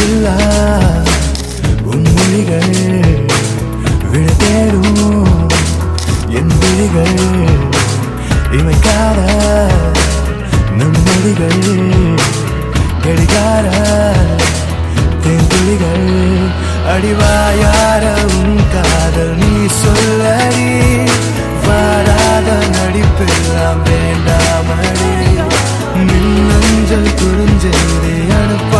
இல்லா உன் மொழிகள் விழ தேடும் என் விழிகள் இமைக்காத நம் மொழிகள் கடிகார தேங்குழிகள் அடிவாயார உன் காதல் நீ சொல்லடி வாராத நடிப்பெல்லாம் வேண்டாமடி மின்னஞ்சல் குறிஞ்செய்தி அனுப்ப